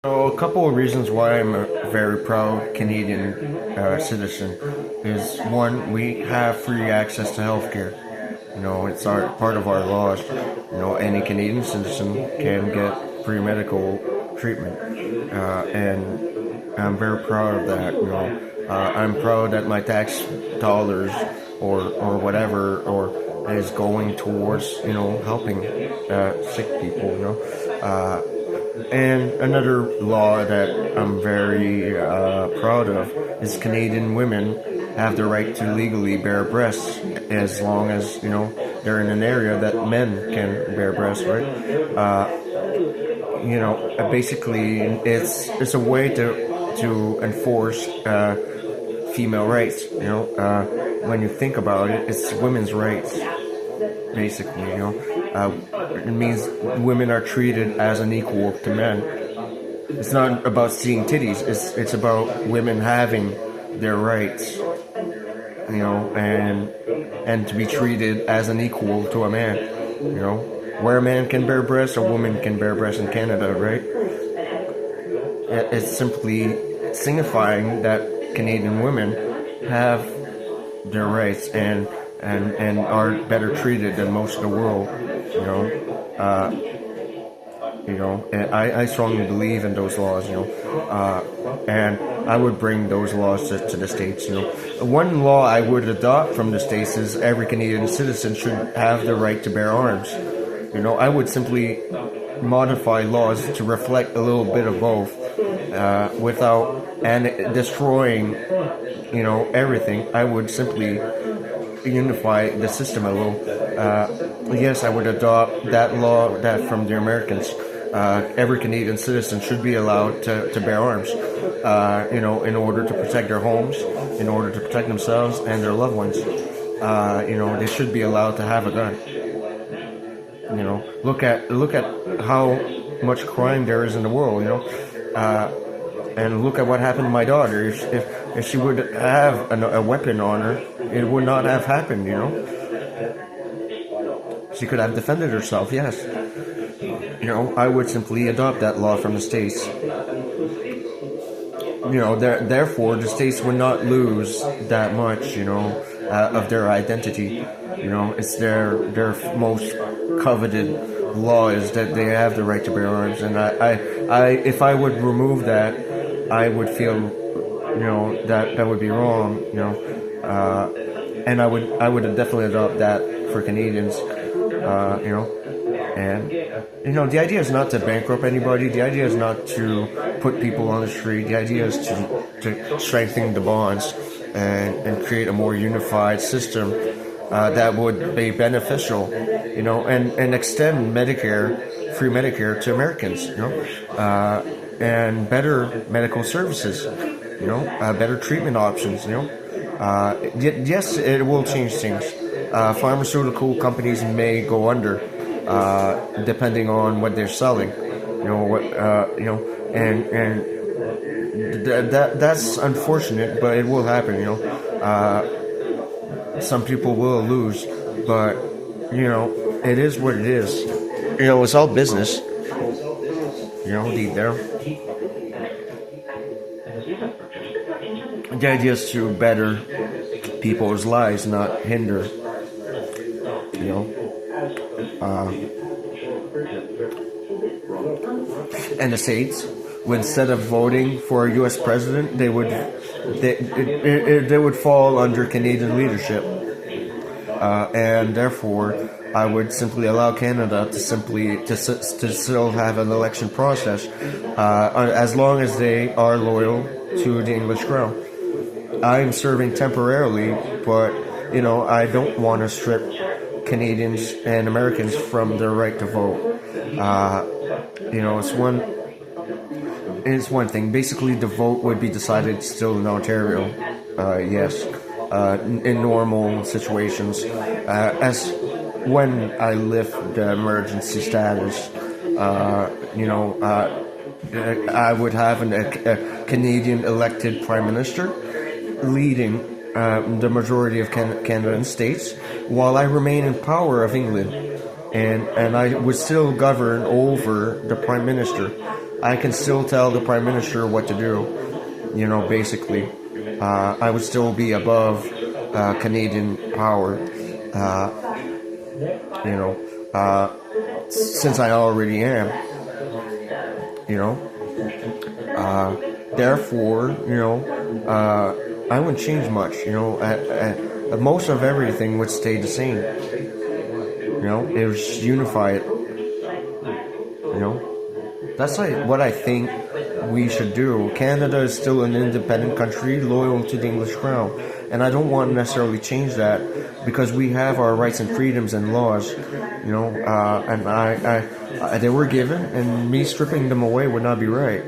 So a couple of reasons why I'm a very proud Canadian citizen is one, we have free access to healthcare. It's our part of our laws. Any Canadian citizen can get free medical treatment, and I'm very proud of that. I'm proud that my tax dollars or whatever or is going towards helping sick people. And another law that I'm very proud of is Canadian women have the right to legally bear breasts as long as they're in an area that men can bear breasts, right? Basically, it's a way to enforce female rights. When you think about it, it's women's rights. Basically, it means women are treated as an equal to men. It's not about seeing titties. It's about women having their rights, and to be treated as an equal to a man. Where a man can bear breasts, a woman can bear breasts in Canada, right? It's simply signifying that Canadian women have their rights and are better treated than most of the world. And I strongly believe in those laws. And I would bring those laws to the States. One law I would adopt from the States is every Canadian citizen should have the right to bear arms. I would simply modify laws to reflect a little bit of both, without destroying, everything. I would simply unify the system a little. Yes, I would adopt that law that from the Americans. Every Canadian citizen should be allowed to bear arms, in order to protect their homes, in order to protect themselves and their loved ones. They should be allowed to have a gun. Look at how much crime there is in the world. And look at what happened to my daughter. If she would have a weapon on her, it would not have happened. She could have defended herself. Yes. I would simply adopt that law from the States. Therefore, the States would not lose that much, of their identity. It's their most coveted law is that they have the right to bear arms. And if I would remove that, I would feel, that would be wrong, and I would definitely adopt that for Canadians, and the idea is not to bankrupt anybody. The idea is not to put people on the street. The idea is to strengthen the bonds and create a more unified system that would be beneficial, and extend free Medicare to Americans, and better medical services, better treatment options, yes, it will change things. Pharmaceutical companies may go under, depending on what they're selling, that's unfortunate, but it will happen, some people will lose, but, it is what it is. It's all business. The idea is to better people's lives, not hinder. And the States, instead of voting for a U.S. president, they would fall under Canadian leadership, and therefore I would simply allow Canada to still have an election process, as long as they are loyal to the English crown. I'm serving temporarily, but I don't want to strip Canadians and Americans from their right to vote. It's one thing. Basically, the vote would be decided still in Ontario. Yes, in normal situations, as when I lift the emergency status, I would have a Canadian elected Prime Minister leading the majority of Canada and states, while I remain in power of England, and I would still govern over the Prime Minister. I can still tell the prime minister what to do. Basically, I would still be above Canadian power. Uh, you know, since I already am. You know, therefore, I wouldn't change much. Most of everything would stay the same. It was just unify it. That's like what I think we should do. Canada is still an independent country, loyal to the English crown, and I don't want to necessarily change that because we have our rights and freedoms and laws. And they were given, and me stripping them away would not be right.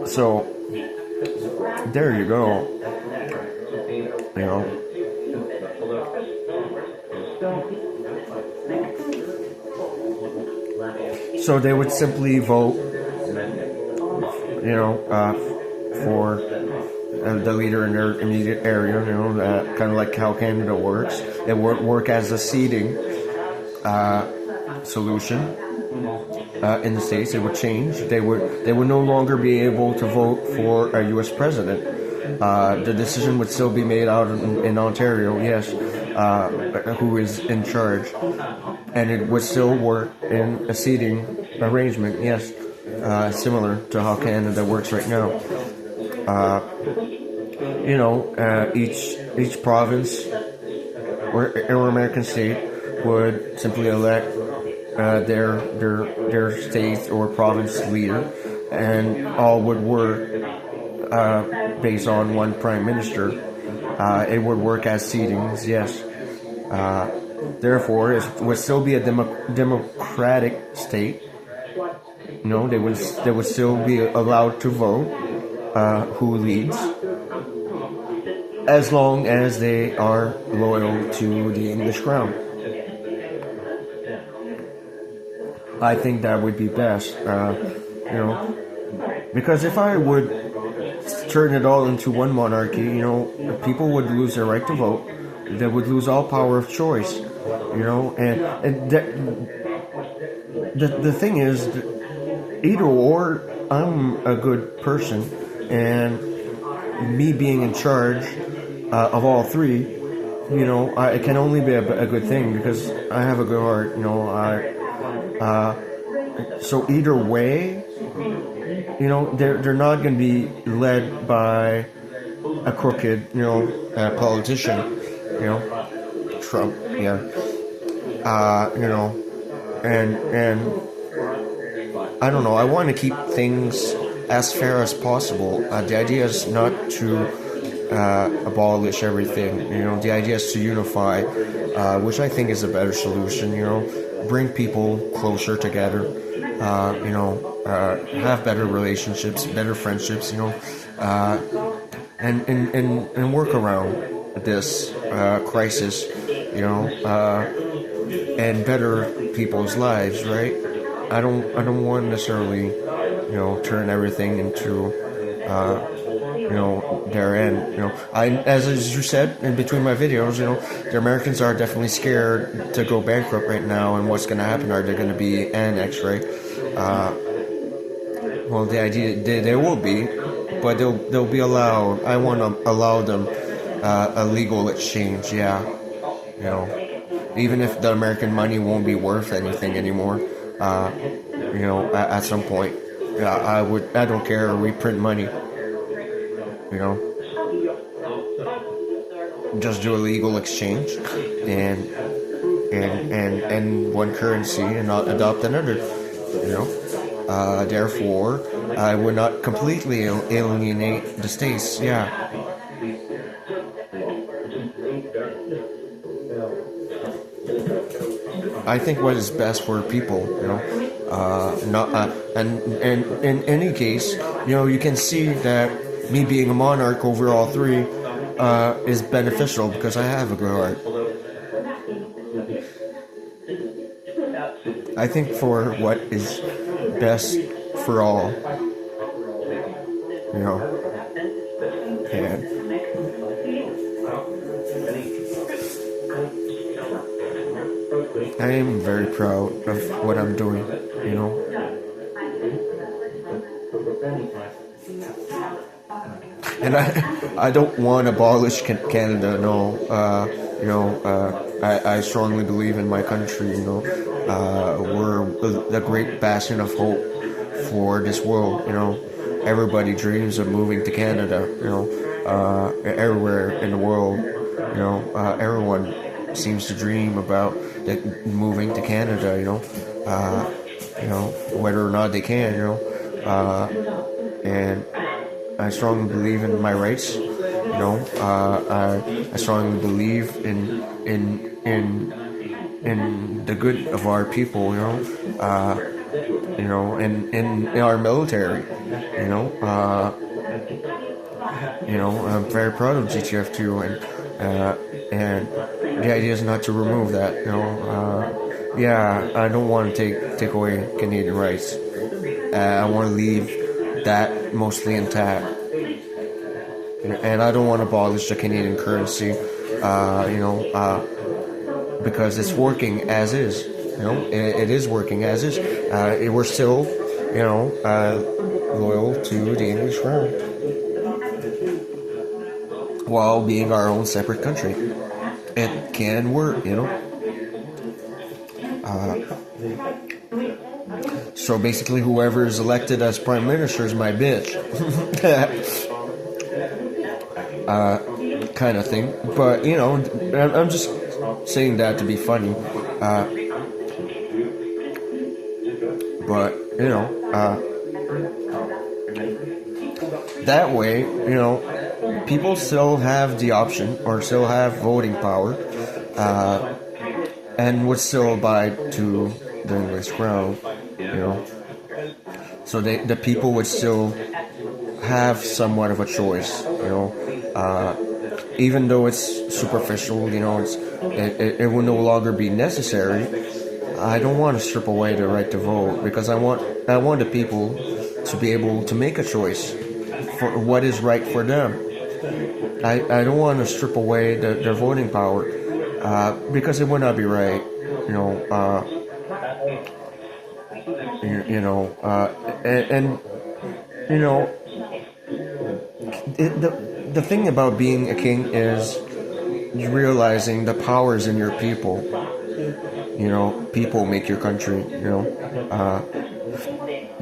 So there you go. So they would simply vote, for the leader in their immediate area. Kind of like how Canada works. It would work as a seating solution in the states. It would change. They would no longer be able to vote for a U.S. president. The decision would still be made out in Ontario. Yes. Who is in charge, and it would still work in a seating arrangement, yes, similar to how Canada works right now. Each province or American state would simply elect their state or province leader, and all would work based on one prime minister. It would work as seatings, yes. Therefore, it would still be a democratic state. They would still be allowed to vote who leads, as long as they are loyal to the English crown. I think that would be best. Because if I would turn it all into one monarchy, people would lose their right to vote. They would lose all power of choice, and the thing is, either or, I'm a good person, and me being in charge of all three, it can only be a good thing because I have a good heart, so either way, they're not going to be led by a crooked, politician, Trump, yeah, and I don't know. I want to keep things as fair as possible. The idea is not to abolish everything. The idea is to unify, which I think is a better solution. Bring people closer together. Have better relationships, better friendships. And work around this crisis. And better people's lives, right? I don't want to necessarily, turn everything into, their end. As you said in between my videos, the Americans are definitely scared to go bankrupt right now, and what's going to happen? Are they going to be annexed, right? Well, the idea they will be, but they'll be allowed. I want to allow them a legal exchange, yeah. Even if the American money won't be worth anything anymore, at some point, I don't care. We print money, just do a legal exchange, and one currency and not adopt another, therefore, I would not completely alienate the states, yeah. I think what is best for people, and in any case, you can see that me being a monarch over all three is beneficial because I have a good heart. I think for what is best for all, I am very proud of what I'm doing, you know. And I don't want to abolish Canada. No, I strongly believe in my country. We're the great bastion of hope for this world. Everybody dreams of moving to Canada. Everywhere in the world. Everyone seems to dream about moving to Canada. Whether or not they can. And I strongly believe in my rights. I strongly believe in the good of our people. And in our military. I'm very proud of GTF2, and the idea is not to remove that. I don't want to take away Canadian rights. I want to leave that mostly intact, and I don't want to abolish the Canadian currency, because it's working as is. It is working as is. We're still, loyal to the English crown, while being our own separate country. It can work, So basically, whoever is elected as prime minister is my bitch. Kind of thing. But, I'm just saying that to be funny. But, that way, people still have the option or still have voting power, and would still abide to the English crown, So the people would still have somewhat of a choice, even though it's superficial, it will no longer be necessary. I don't want to strip away the right to vote, because I want the people to be able to make a choice for what is right for them. I don't want to strip away their voting power, because it would not be right. The thing about being a king is realizing the powers in your people. People make your country.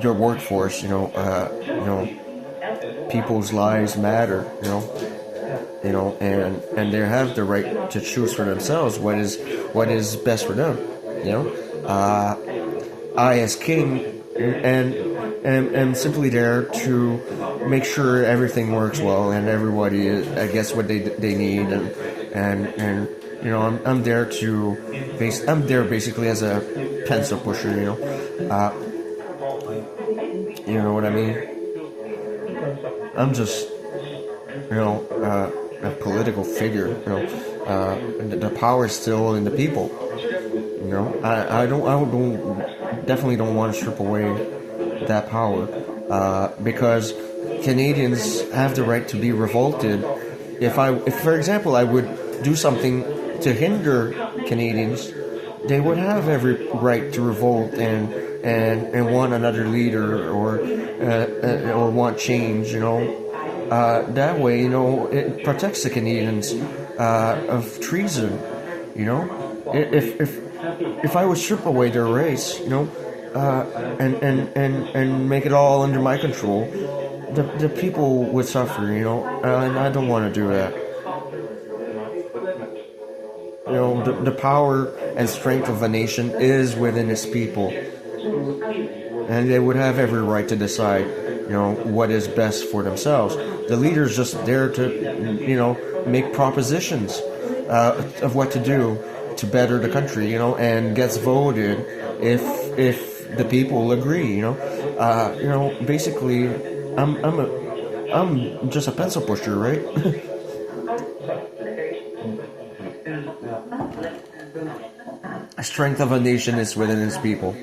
Your workforce. People's lives matter. And they have the right to choose for themselves what is best for them. I, as king, am simply there to make sure everything works well and everybody gets what they need, and I'm there I'm there basically as a pencil pusher. You know what I mean? I'm just a political figure. The power is still in the people. I definitely don't want to strip away that power, because Canadians have the right to be revolted. If for example, I would do something to hinder Canadians, they would have every right to revolt and want another leader or want change. That way, it protects the Canadians of treason. If I would strip away their rights, and make it all under my control, the people would suffer, and I don't want to do that. The power and strength of a nation is within its people, and they would have every right to decide, what is best for themselves. The leader's just there to, make propositions of what to do to better the country, and gets voted if the people agree, Basically, I'm just a pencil pusher, right? The strength of a nation is within its people.